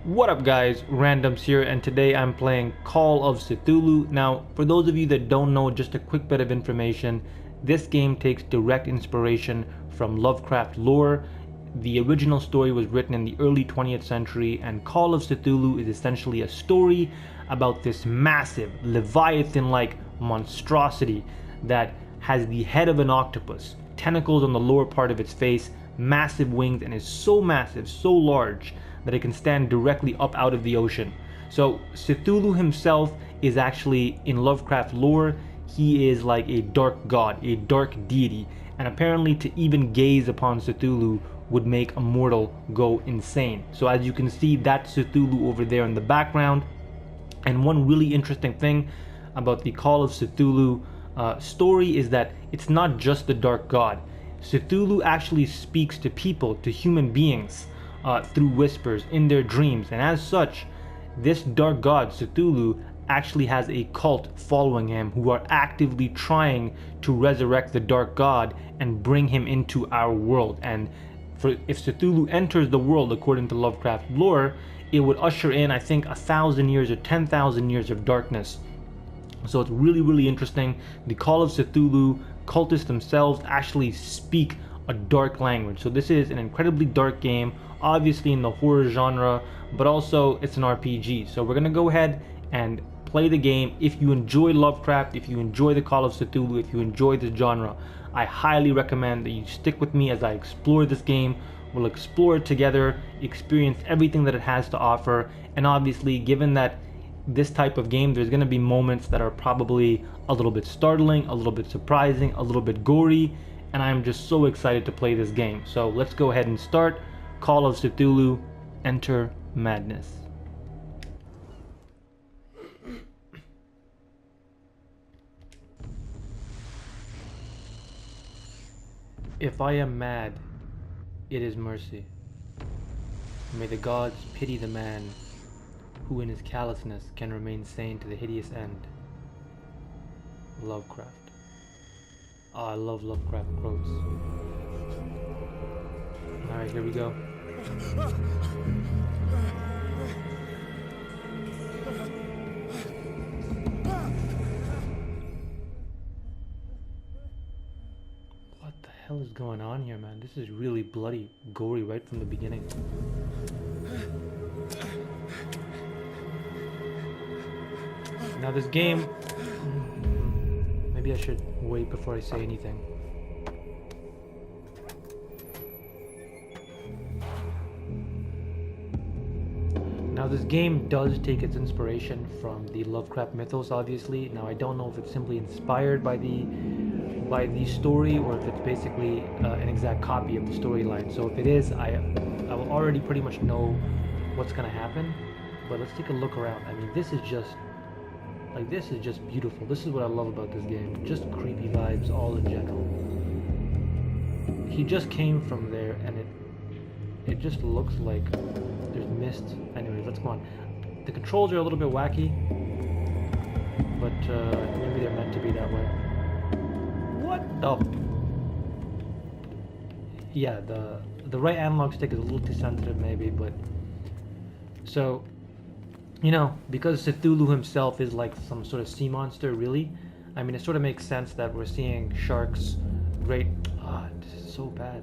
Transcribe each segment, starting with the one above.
What up guys, Randumpz here, and today I'm playing Call of Cthulhu. Now, for those of you that don't know, just a quick bit of information. This game takes direct inspiration from Lovecraft lore. The original story was written in the early 20th century, and Call of Cthulhu is essentially a story about this massive, Leviathan-like monstrosity that has the head of an octopus, tentacles on the lower part of its face, massive wings, and is so massive, so large, that it can stand directly up out of the ocean. So Cthulhu himself is actually, in Lovecraft lore, he is like a dark god, a dark deity, and apparently to even gaze upon Cthulhu would make a mortal go insane. So as you can see, that's Cthulhu over there in the background. And one really interesting thing about the Call of Cthulhu story is that it's not just the dark god. Cthulhu actually speaks to people, to human beings, through whispers in their dreams, and as such, this dark god Cthulhu actually has a cult following him who are actively trying to resurrect the dark god and bring him into our world. And if Cthulhu enters the world according to Lovecraft lore, it would usher in, I think, 1,000 years or 10,000 years of darkness. So it's really interesting. The Call of Cthulhu cultists themselves actually speak a dark language. So this is an incredibly dark game, obviously in the horror genre, but also it's an RPG. So we're gonna go ahead and play the game. If you enjoy Lovecraft, if you enjoy the Call of Cthulhu, if you enjoy this genre, I highly recommend that you stick with me as I explore this game. We'll explore it together, experience everything that it has to offer, and obviously, given that this type of game, there's going to be moments that are probably a little bit startling, a little bit surprising, a little bit gory, and I'm just so excited to play this game. So let's go ahead and start Call of Cthulhu, Enter Madness. If I am mad, it is mercy. May the gods pity the man who in his callousness can remain sane to the hideous end. Lovecraft. Oh, I love Lovecraft quotes. Alright, here we go. What the hell is going on here, man? This is really bloody, gory right from the beginning. Now this game, maybe I should wait before I say anything. Now this game does take its inspiration from the Lovecraft mythos, obviously. Now I don't know if it's simply inspired by the story or if it's basically an exact copy of the storyline. So if it is, I will already pretty much know what's gonna happen. But let's take a look around. I mean, this is just beautiful. This is what I love about this game. Just creepy vibes all in general. He just came from there and it just looks like there's mist. Anyways, let's go on. The controls are a little bit wacky, but maybe they're meant to be that way. What the? Yeah, the right analog stick is a little too sensitive maybe, but so, you know, because Cthulhu himself is like some sort of sea monster, really, I mean, it sort of makes sense that we're seeing sharks, this is so bad.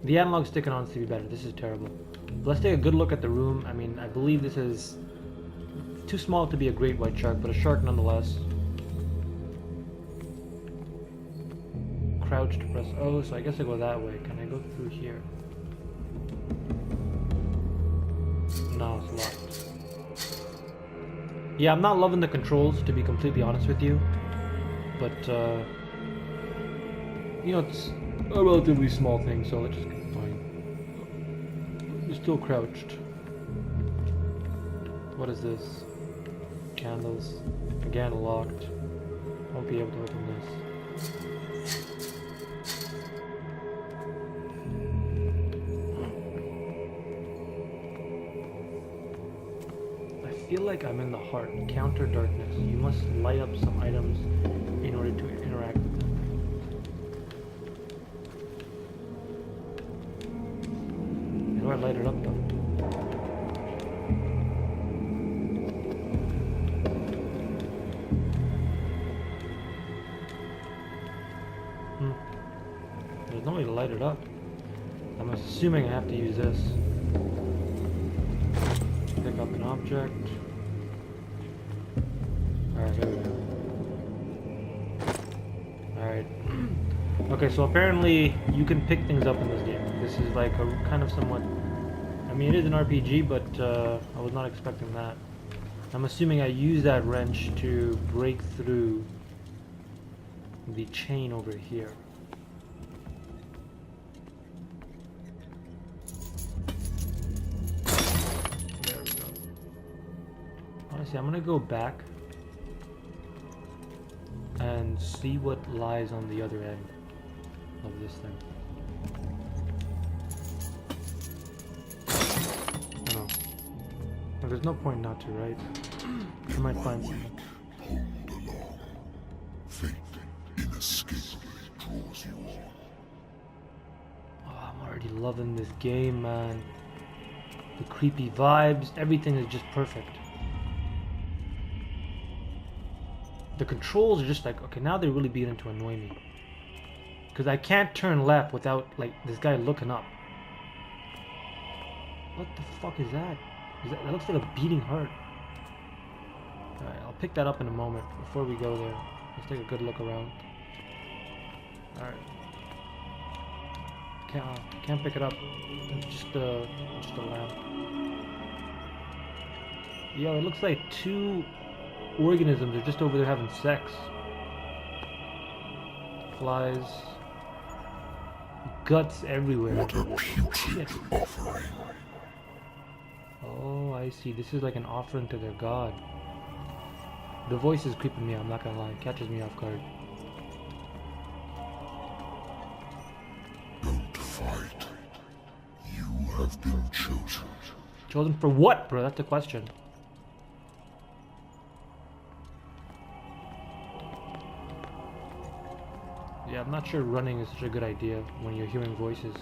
The analog stick can honestly be better. This is terrible. But let's take a good look at the room. I mean, I believe this is too small to be a great white shark, but a shark nonetheless. Crouch to press O, so I guess I go that way. Can I go through here? No, it's locked. Yeah, I'm not loving the controls, to be completely honest with you. But, you know, it's a relatively small thing, so let's just get fine. You're still crouched. What is this? Candles. Again, locked. Won't be able to open this. I feel like I'm in the heart. Counter darkness. You must light up some items in order to interact with them. How do I light it up though? There's no way to light it up. I'm assuming I have to use this. Pick up an object. Alright, here we go. Alright. Okay, so apparently you can pick things up in this game. This is like a kind of somewhat... I mean, it is an RPG, but I was not expecting that. I'm assuming I use that wrench to break through the chain over here. There we go. Honestly, I'm gonna go back and see what lies on the other end of this thing. Oh. Well, there's no point not to, right? I might find something. Hold along. Fate inescapably draws you on. Oh, I'm already loving this game, man. The creepy vibes, everything is just perfect. The controls are just like, okay, now they're really beginning to annoy me. Because I can't turn left without, like, this guy looking up. What the fuck is that? That looks like a beating heart. Alright, I'll pick that up in a moment. Before we go there, let's take a good look around. Alright. Can't pick it up. It's just a lamp. Yo, it looks like two organisms are just over there having sex. Flies. Guts everywhere. What a putrid offering. Oh, I see. This is like an offering to their god. The voice is creeping me out, I'm not gonna lie. It catches me off guard. Don't fight. You have been chosen. Chosen for what, bro? That's the question. Yeah, I'm not sure running is such a good idea when you're hearing voices.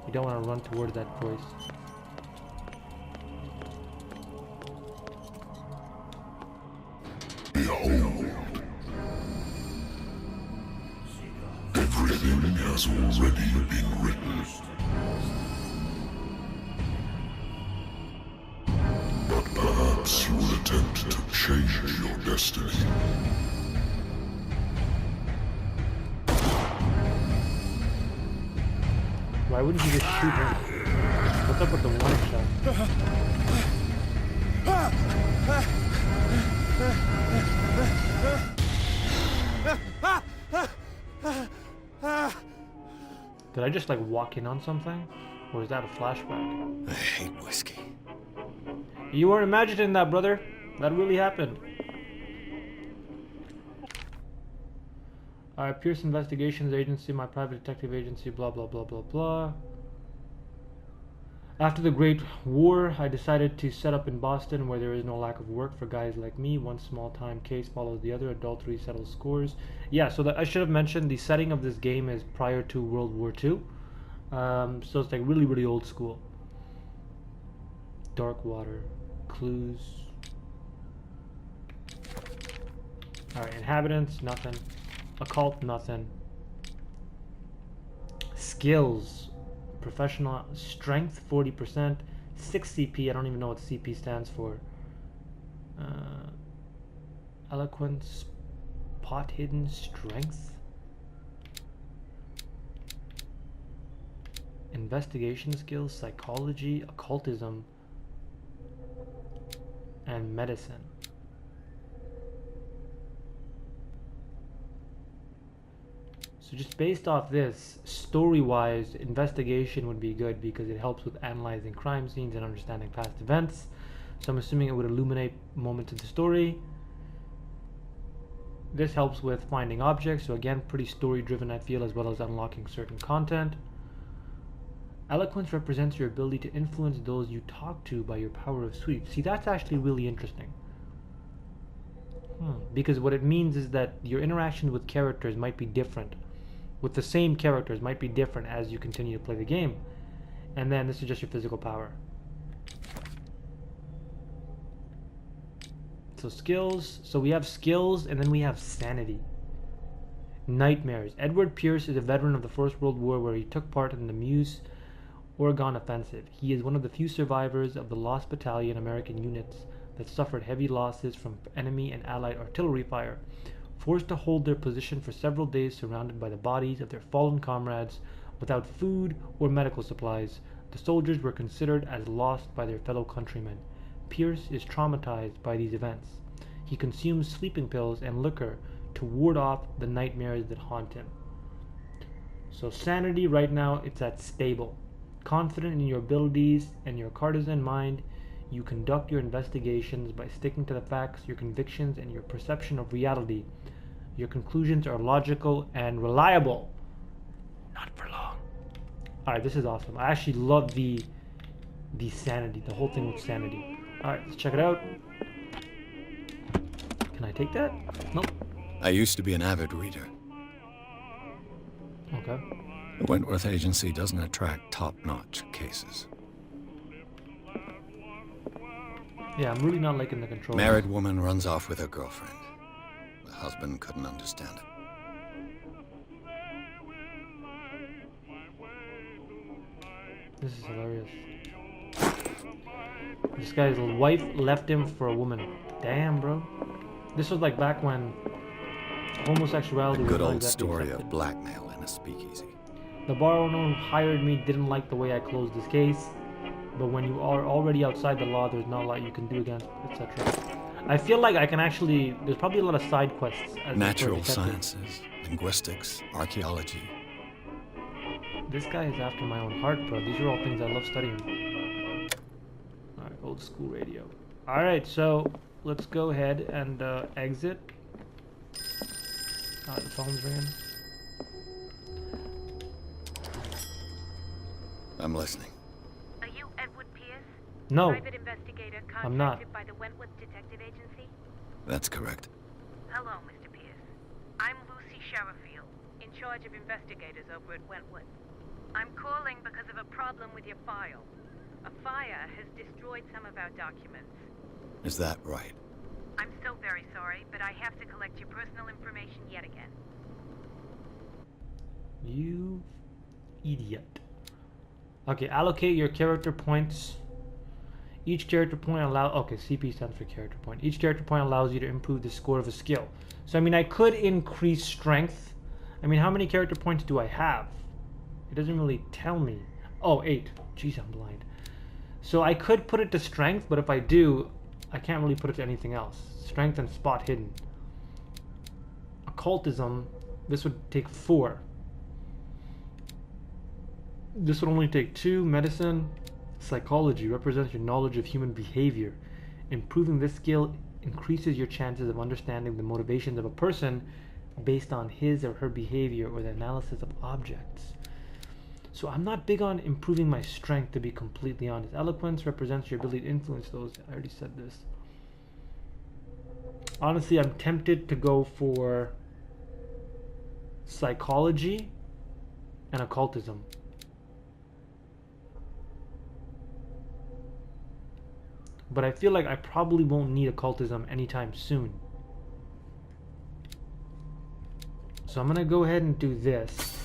You don't want to run towards that voice. Behold. Everything has already been written. But perhaps you will attempt to change your destiny. Why wouldn't you just shoot him? What's up with the one shot? Did I just like walk in on something? Or is that a flashback? I hate whiskey. You weren't imagining that, brother. That really happened. Pierce Investigations Agency, my private detective agency, blah blah blah blah blah. After the Great War, I decided to set up in Boston where there is no lack of work for guys like me. One small time case follows the other. Adultery settles scores. Yeah, so that I should have mentioned the setting of this game is prior to World War II. So it's like really old school. Dark water. Clues. Alright, inhabitants, nothing. Occult, nothing. Skills. Professional strength, 40%. 6 CP, I don't even know what CP stands for. Eloquence, pot hidden, strength. Investigation skills, psychology, occultism, and medicine. So just based off this, story-wise, investigation would be good because it helps with analyzing crime scenes and understanding past events. So I'm assuming it would illuminate moments of the story. This helps with finding objects, so again, pretty story-driven I feel, as well as unlocking certain content. Eloquence represents your ability to influence those you talk to by your power of speech. See, that's actually really interesting. Because what it means is that your interaction with characters might be different. With the same characters might be different as you continue to play the game. And then this is just your physical power. So skills. So we have skills, and then we have sanity. Nightmares. Edward Pierce is a veteran of the First World War, where he took part in the Meuse Oregon Offensive. He is one of the few survivors of the Lost Battalion American units that suffered heavy losses from enemy and allied artillery fire. Forced to hold their position for several days surrounded by the bodies of their fallen comrades, without food or medical supplies, the soldiers were considered as lost by their fellow countrymen. Pierce is traumatized by these events. He consumes sleeping pills and liquor to ward off the nightmares that haunt him. So sanity right now, it's at stable. Confident in your abilities and your partisan mind, you conduct your investigations by sticking to the facts, your convictions, and your perception of reality. Your conclusions are logical and reliable. Not for long. Alright, this is awesome. I actually love the sanity, the whole thing with sanity. Alright, let's check it out. Can I take that? Nope. I used to be an avid reader. Okay. The Wentworth Agency doesn't attract top-notch cases. Yeah, I'm really not liking the controls. Married woman runs off with her girlfriend. The husband couldn't understand it. This is hilarious. This guy's wife left him for a woman. Damn, bro. This was like back when homosexuality The good was not old exactly story accepted. of blackmail in a speakeasy. The bar owner who hired me didn't like the way I closed this case, but when you are already outside the law, there's not a lot you can do against, etc. I feel like I can actually... There's probably a lot of side quests. As Natural a detective. sciences, linguistics, archaeology. This guy is after my own heart, bro. These are all things I love studying. Alright, old school radio. Alright, so let's go ahead and exit. The phone's ringing. I'm listening. Are you Edward Pierce? No, Private investigator I'm not. contracted by the Wentworth Detective Agency? That's correct. Hello, Mr. Pierce. I'm Lucy Sherifield, in charge of investigators over at Wentworth. I'm calling because of a problem with your file. A fire has destroyed some of our documents. Is that right? I'm so very sorry, but I have to collect your personal information yet again. You idiot. Okay, allocate your character points. Each character point okay, CP stands for character point. Each character point allows you to improve the score of a skill. So I mean, I could increase strength. I mean, how many character points do I have? It doesn't really tell me. Oh, 8. Jeez, I'm blind. So I could put it to strength, but if I do, I can't really put it to anything else. Strength and spot hidden. Occultism, this would take 4. This would only take 2. Medicine. Psychology represents your knowledge of human behavior. Improving this skill increases your chances of understanding the motivations of a person based on his or her behavior or the analysis of objects. So I'm not big on improving my strength, to be completely honest. Eloquence represents your ability to influence those. I already said this. Honestly, I'm tempted to go for psychology and occultism. But I feel like I probably won't need occultism anytime soon. So I'm gonna go ahead and do this.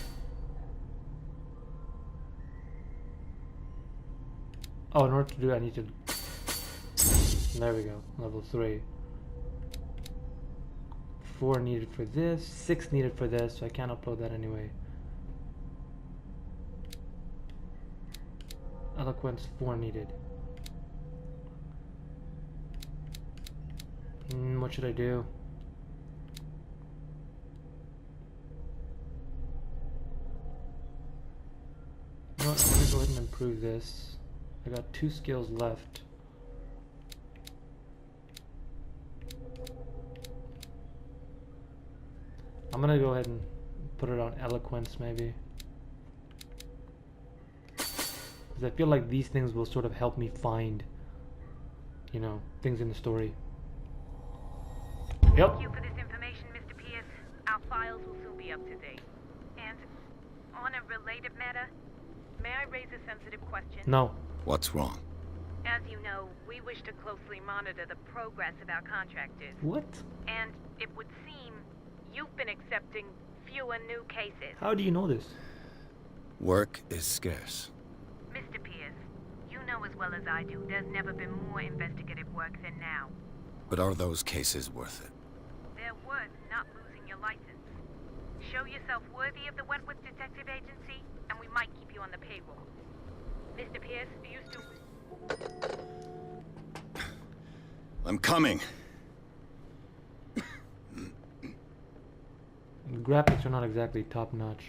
Oh, in order to do it, I need to... There we go, level 3. 4 needed for this, 6 needed for this, so I can't upload that anyway. Eloquence, 4 needed. What should I do? You know what, I'm gonna go ahead and improve this. I got 2 skills left. I'm gonna go ahead and put it on eloquence maybe. Because I feel like these things will sort of help me find, you know, things in the story. Yep. Thank you for this information, Mr. Pierce. Our files will soon be up to date. And on a related matter, may I raise a sensitive question? No. What's wrong? As you know, we wish to closely monitor the progress of our contractors. What? And it would seem you've been accepting fewer new cases. How do you know this? Work is scarce. Mr. Pierce, you know as well as I do, there's never been more investigative work than now. But are those cases worth it? They're worth not losing your license. Show yourself worthy of the Wentworth Detective Agency, and we might keep you on the payroll. Mr. Pierce, are you still... I'm coming. The graphics are not exactly top-notch.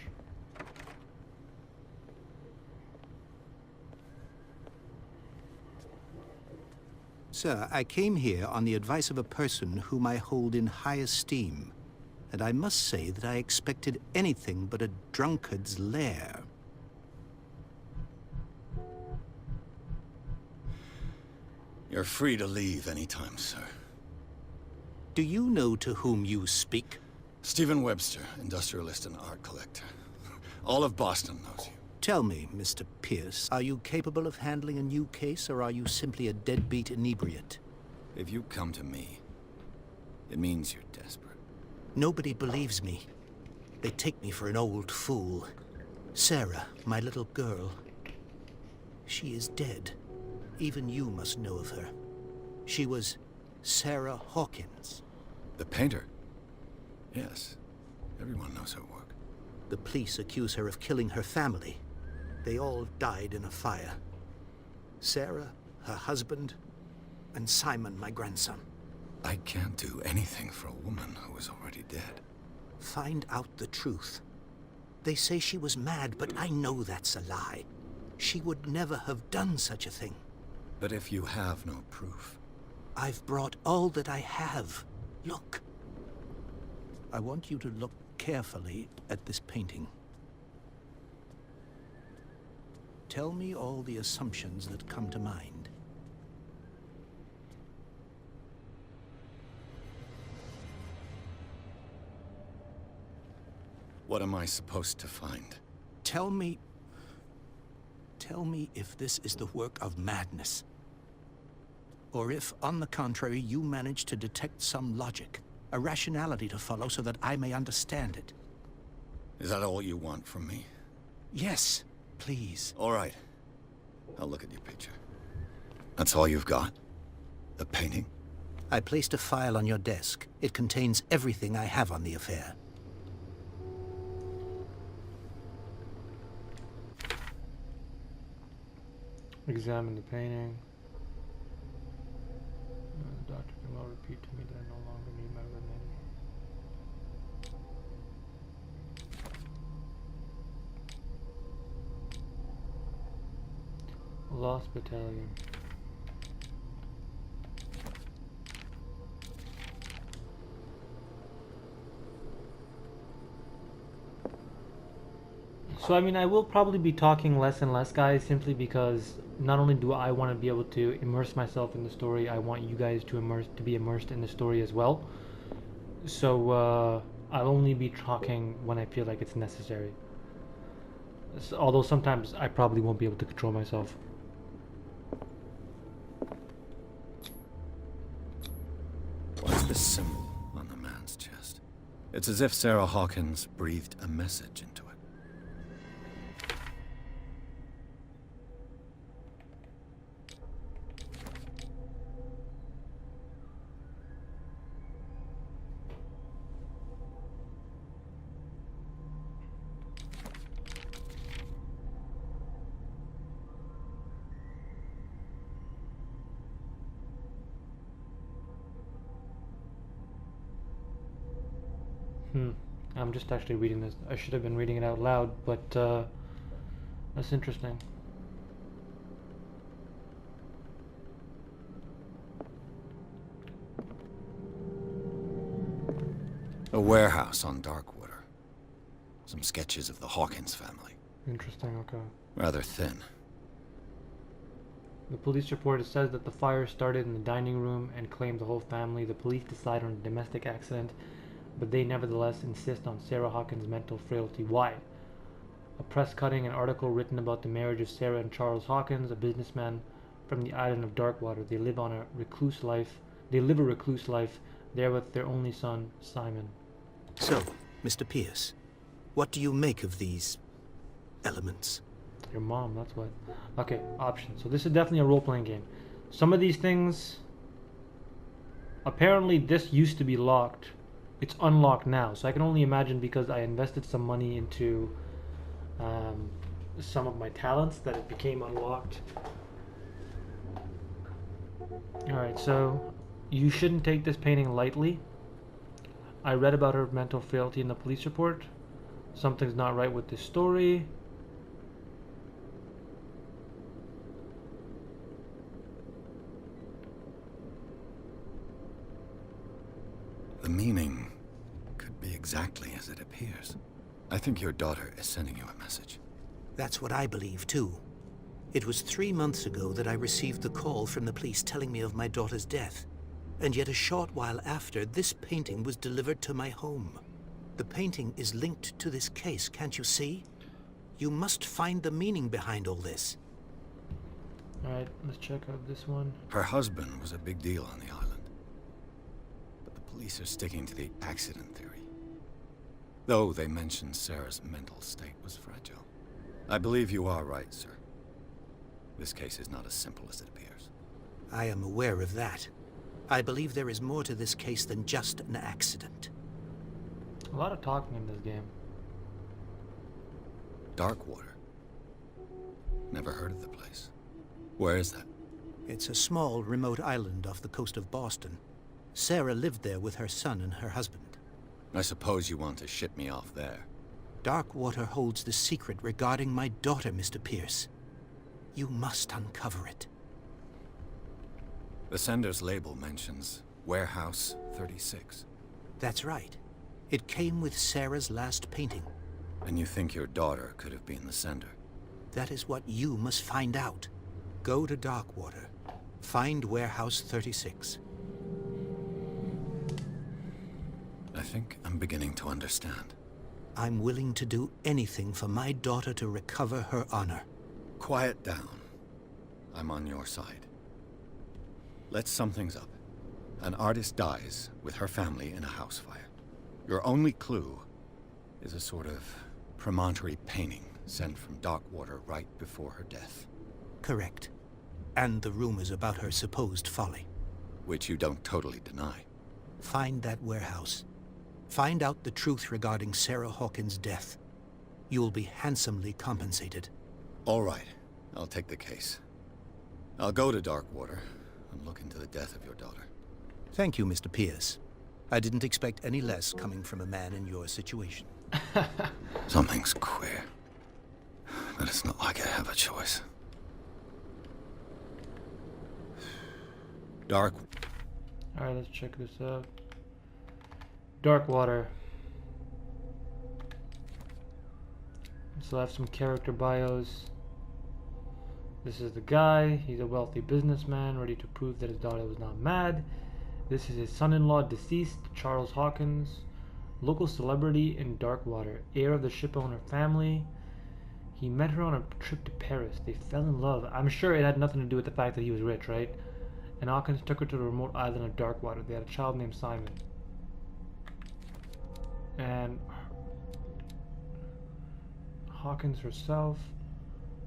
Sir, I came here on the advice of a person whom I hold in high esteem, and I must say that I expected anything but a drunkard's lair. You're free to leave anytime, sir. Do you know to whom you speak? Stephen Webster, industrialist and art collector. All of Boston knows you. Tell me, Mr. Pierce, are you capable of handling a new case, or are you simply a deadbeat inebriate? If you come to me, it means you're desperate. Nobody believes me. They take me for an old fool. Sarah, my little girl, she is dead. Even you must know of her. She was Sarah Hawkins. The painter? Yes. Everyone knows her work. The police accuse her of killing her family. They all died in a fire. Sarah, her husband, and Simon, my grandson. I can't do anything for a woman who is already dead. Find out the truth. They say she was mad, but I know that's a lie. She would never have done such a thing. But if you have no proof... I've brought all that I have. Look. I want you to look carefully at this painting. Tell me all the assumptions that come to mind. What am I supposed to find? Tell me if this is the work of madness. Or if, on the contrary, you manage to detect some logic, a rationality to follow so that I may understand it. Is that all you want from me? Yes, please. All right. I'll look at your picture. That's all you've got? The painting? I placed a file on your desk. It contains everything I have on the affair. Examine the painting. The doctor can well repeat to me that I no longer need my remedy. Lost Battalion. So I mean, I will probably be talking less and less, guys, simply because not only do I want to be able to immerse myself in the story, I want you guys to be immersed in the story as well. So I'll only be talking when I feel like it's necessary. So, although sometimes I probably won't be able to control myself. What's the symbol on the man's chest? It's as if Sarah Hawkins breathed a message into it. I'm just actually reading this. I should have been reading it out loud, but that's interesting. A warehouse on Darkwater. Some sketches of the Hawkins family. Interesting, okay. Rather thin. The police report says that the fire started in the dining room and claimed the whole family. The police decide on a domestic accident, but they nevertheless insist on Sarah Hawkins' mental frailty. Why? A press cutting, an article written about the marriage of Sarah and Charles Hawkins, a businessman from the island of Darkwater. They live a recluse life there with their only son, Simon. So, Mr. Pierce, what do you make of these elements? Your mom, that's what. Okay, options. So this is definitely a role-playing game. Some of these things, apparently this used to be locked. It's unlocked now, so I can only imagine because I invested some money into some of my talents that it became unlocked. Alright, so you shouldn't take this painting lightly. I read about her mental frailty in the police report. Something's not right with this story. The meaning could be exactly as it appears. I think your daughter is sending you a message. That's what I believe, too. It was 3 months ago that I received the call from the police telling me of my daughter's death. And yet a short while after, this painting was delivered to my home. The painting is linked to this case, can't you see? You must find the meaning behind all this. Alright, let's check out this one. Her husband was a big deal on the island. But the police are sticking to the accident theory. Though they mentioned Sarah's mental state was fragile. I believe you are right, sir. This case is not as simple as it appears. I am aware of that. I believe there is more to this case than just an accident. A lot of talking in this game. Darkwater. Never heard of the place. Where is that? It's a small, remote island off the coast of Boston. Sarah lived there with her son and her husband. I suppose you want to ship me off there. Darkwater holds the secret regarding my daughter, Mr. Pierce. You must uncover it. The sender's label mentions Warehouse 36. That's right. It came with Sarah's last painting. And you think your daughter could have been the sender? That is what you must find out. Go to Darkwater. Find Warehouse 36. I think I'm beginning to understand. I'm willing to do anything for my daughter to recover her honor. Quiet down. I'm on your side. Let's sum things up. An artist dies with her family in a house fire. Your only clue is a sort of promontory painting sent from Darkwater right before her death. Correct. And the rumors about her supposed folly. Which you don't totally deny. Find that warehouse. Find out the truth regarding Sarah Hawkins' death. You'll be handsomely compensated. All right. I'll take the case. I'll go to Darkwater and look into the death of your daughter. Thank you, Mr. Pierce. I didn't expect any less coming from a man in your situation. Something's queer. But it's not like I have a choice. Dark. Alright, let's check this out. Darkwater. So I have some character bios. This is the guy. He's a wealthy businessman ready to prove that his daughter was not mad. This is his son-in-law, deceased, Charles Hawkins. Local celebrity in Darkwater. Heir of the shipowner family. He met her on a trip to Paris. They fell in love. I'm sure it had nothing to do with the fact that he was rich, right? And Hawkins took her to the remote island of Darkwater. They had a child named Simon. And Hawkins herself,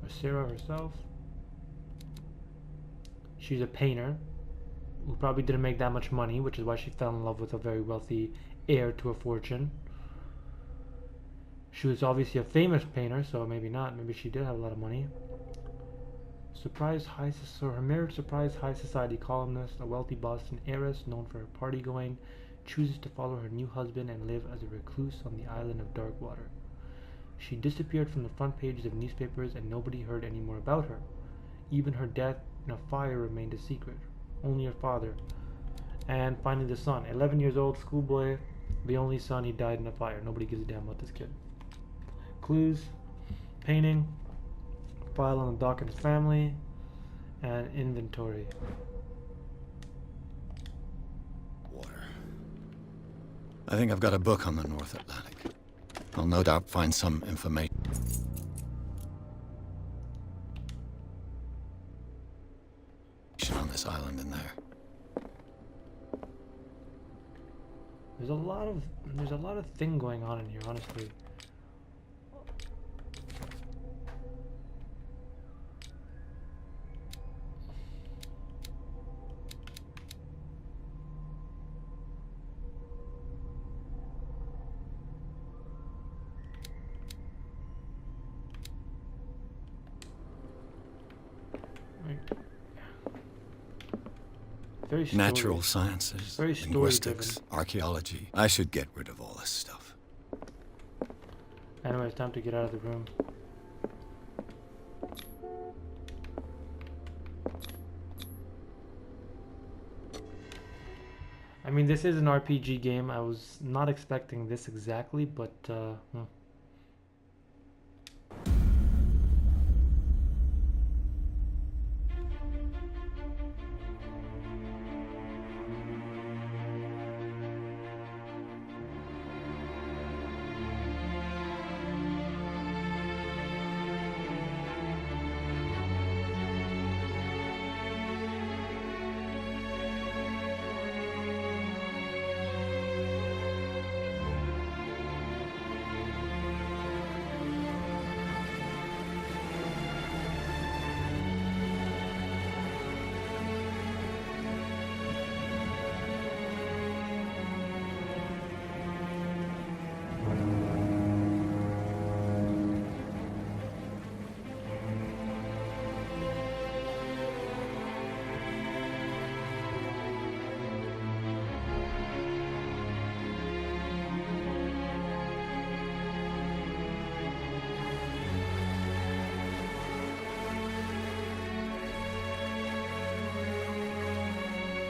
or Sarah herself, she's a painter who probably didn't make that much money, which is why she fell in love with a very wealthy heir to a fortune. She was obviously a famous painter, so maybe not. Maybe she did have a lot of money. So her marriage surprised high society columnist, a wealthy Boston heiress known for her party going, chooses to follow her new husband and live as a recluse on the island of Darkwater. She disappeared from the front pages of newspapers and nobody heard any more about her. Even her death in a fire remained a secret. Only her father. And finally the son, 11 years old, schoolboy, the only son. He died in a fire. Nobody gives a damn about this kid. Clues, painting, file on the Dawkins family, and inventory. Water. I think I've got a book on the North Atlantic. I'll no doubt find some information. on this island in there. There's a lot of thing going on in here, honestly. Very Natural sciences, very linguistics, archaeology. I should get rid of all this stuff. Anyway, it's time to get out of the room. I mean, this is an RPG game. I was not expecting this exactly, but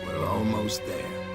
We're almost there.